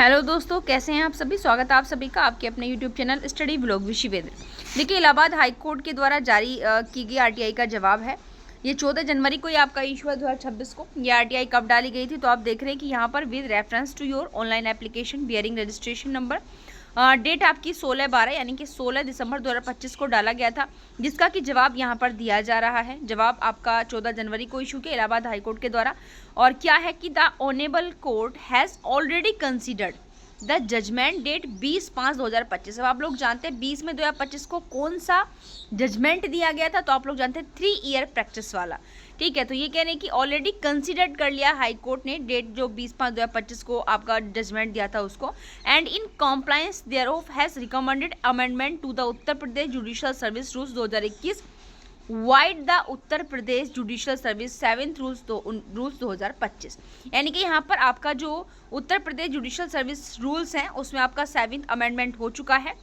Hello दोस्तों, कैसे हैं आप सभी। स्वागत है आप सभी का आपके अपने YouTube channel study blog with Shivendra. देखिए, इलाहाबाद हाई कोर्ट के द्वारा जारी की गई आरटीआई का जवाब है। ये 14 जनवरी को ही आपका इशू है 2026 को। ये आरटीआई कब डाली गई थी, तो आप देख रहे हैं कि यहाँ पर with reference to your online application bearing registration number, date आपकी 16/12 यानी कि 16 दिसंबर 2025 को डाला गया था, जिसका कि जवाब यहाँ पर दिया जा रहा है। जवाब आपका 14 जनवरी को इशू किया इलाहाबाद हाई कोर्ट के द्वारा। और क्या है कि the honourable court has already considered the judgement date 20/5/2025। अब आप लोग जानते हैं 20 में 2025 को कौन सा जजमेंट दिया गया था, तो आप लोग जानते हैं 3 ईयर प्रैक्टिस वाला। ठीक है, तो ये कह रहे हैं कि ऑलरेडी कंसिडर्ड कर लिया हाई कोर्ट ने डेट जो 20/5/2025 को आपका जजमेंट दिया था उसको, and in compliance thereof has recommended amendment to the Uttar Pradesh judicial service rules 2021 vide the Uttar Pradesh judicial service 7th rules 2025। यानी कि यहाँ पर आपका जो Uttar Pradesh judicial service rules हैं उसमें आपका 7th अमेंडमेंट हो चुका है।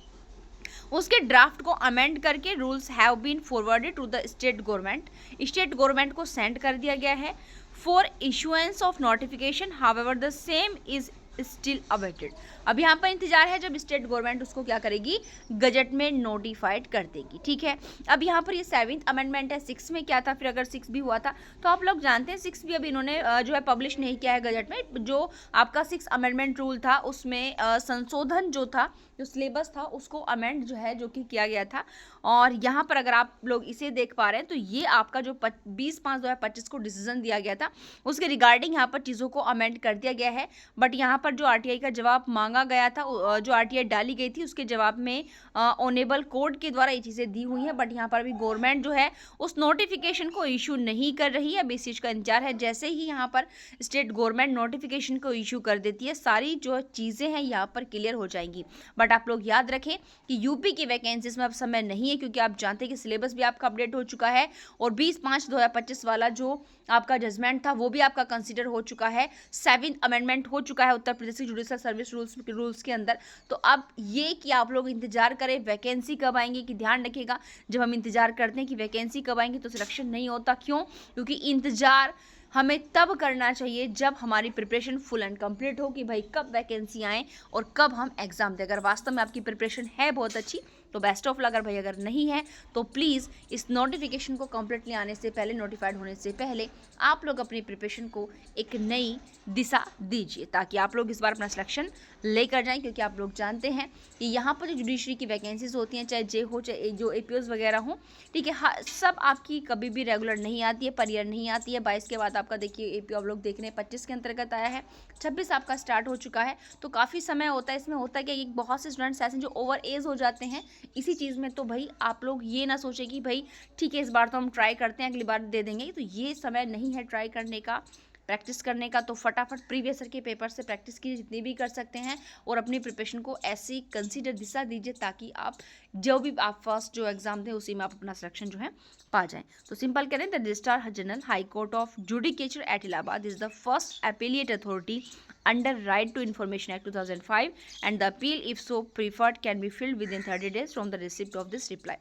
उसके ड्राफ्ट को अमेंड करके rules have been forwarded to the state government को सेंड कर दिया गया है for issuance of notification. However the same is still awaited. अब यहाँ पर इंतजार है जब स्टेट गवर्नमेंट उसको क्या करेगी, गजट में नोटिफाइड कर देगी। ठीक है, अब यहाँ पर ये 7th अमेंडमेंट है। 6 में क्या था, फिर अगर 6 भी हुआ था तो आप लोग जानते हैं 6 भी अभी इन्होंने जो है पब्लिश नहीं किया है गजट में। जो आपका 6 अमेंडमेंट रूल था उसमें संशोधन जो था, जो सिलेबस था उसको अमेंड जो है जो कि किया गया था। और यहाँ पर अगर आप लोग इसे देख पा रहे हैं तो ये आपका जो 20/5/2025 को डिसीजन दिया गया था उसके रिगार्डिंग यहाँ पर चीज़ों को अमेंड कर दिया गया है। बट यहाँ पर जो आरटीआई का जवाब मांगा गया था, जो आरटीआई डाली गई थी उसके जवाब में ऑनेबल कोर्ट के द्वारा ये चीज़ें दी हुई हैं। बट यहाँ पर अभी गवर्नमेंट जो है उस नोटिफिकेशन को इशू नहीं कर रही है। अब इस चीज़ का इंतजार है, जैसे ही यहाँ पर स्टेट गवर्नमेंट नोटिफिकेशन को इशू कर देती है सारी जो चीज़ें हैं यहाँ पर क्लियर हो जाएंगी। बट आप लोग याद रखें कि यूपी की वैकेंसीज में अब समय नहीं है, क्योंकि आप जानते हैं कि सिलेबस भी आपका अपडेट हो चुका है और 20/5/2025 वाला जो आपका जजमेंट था वो भी आपका कंसीडर हो चुका है। 7th अमेंडमेंट हो चुका है उत्तर प्रदेश जुडिशियल सर्विस रूल्स के अंदर। तो अब ये कि आप लोग इंतजार करें वैकेंसी कब आएंगी, कि ध्यान रखिएगा जब हम इंतजार करते हैं कि वैकेंसी कब आएंगी तो सिलेक्शन नहीं होता। क्यों? क्योंकि इंतजार हमें तब करना चाहिए जब हमारी प्रिपरेशन फुल एंड कंप्लीट हो, कि भाई कब वैकेंसी आए और कब हम एग्जाम दें। अगर वास्तव में आपकी प्रिपरेशन है बहुत अच्छी तो बेस्ट ऑफ लक। भाई अगर नहीं है तो प्लीज़ इस नोटिफिकेशन को कंप्लीटली आने से पहले, नोटिफाइड होने से पहले आप लोग अपनी प्रिपरेशन को एक नई दिशा दीजिए ताकि आप लोग इस बार अपना सिलेक्शन लेकर जाएं। क्योंकि आप लोग जानते हैं कि यहाँ पर जो जुडिशरी की वैकेंसीज होती हैं, चाहे जे हो चाहे जो एपीओज वगैरह हो, ठीक है, सब आपकी कभी भी रेगुलर नहीं आती है, पर ईयर नहीं आती है। 22 के बाद आपका देखिए एपीओ आप लोग देख रहे हैं 25 के अंतर्गत आया है, 26 आपका स्टार्ट हो चुका है। तो काफ़ी समय होता है। इसमें होता है कि एक बहुत से स्टूडेंट्स ऐसे जो ओवर एज हो जाते हैं इसी चीज़ में। तो भाई आप लोग ये ना सोचें कि भाई ठीक है इस बार तो हम ट्राई करते हैं, अगली बार दे देंगे। तो ये समय नहीं है ट्राई करने का, प्रैक्टिस करने का। तो फटाफट प्रीवियस ईयर के पेपर से प्रैक्टिस कीजिए जितनी भी कर सकते हैं और अपनी प्रिपरेशन को ऐसी कंसीडर दिशा दीजिए ताकि आप जो भी आप फर्स्ट जो एग्जाम दें उसी में आप अपना सिलेक्शन जो है पा जाएं। तो सिंपल करें, the registrar general high court of judicature at Allahabad is the first appellate authority under Right to Information Act 2005 and the appeal if so preferred can be filed within 30 days from the receipt of this reply।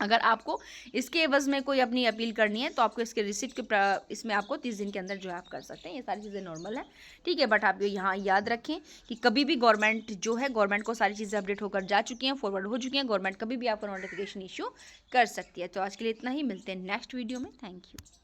अगर आपको इसके एवज में कोई अपनी appeal करनी है तो आपको इसके रिसिप्ट के इसमें आपको 30 दिन के अंदर जो है आप कर सकते हैं। ये सारी चीज़ें नॉर्मल है, ठीक है। बट आप यहाँ याद रखें कि कभी भी गवर्नमेंट जो है, गवर्नमेंट को सारी चीज़ें अपडेट होकर जा चुकी हैं, फॉरवर्ड हो चुकी हैं। गवर्नमेंट कभी भी आपको नोटिफिकेशन इशू कर सकती है। तो आज के लिए इतना ही, मिलते हैं नेक्स्ट वीडियो में। Thank you.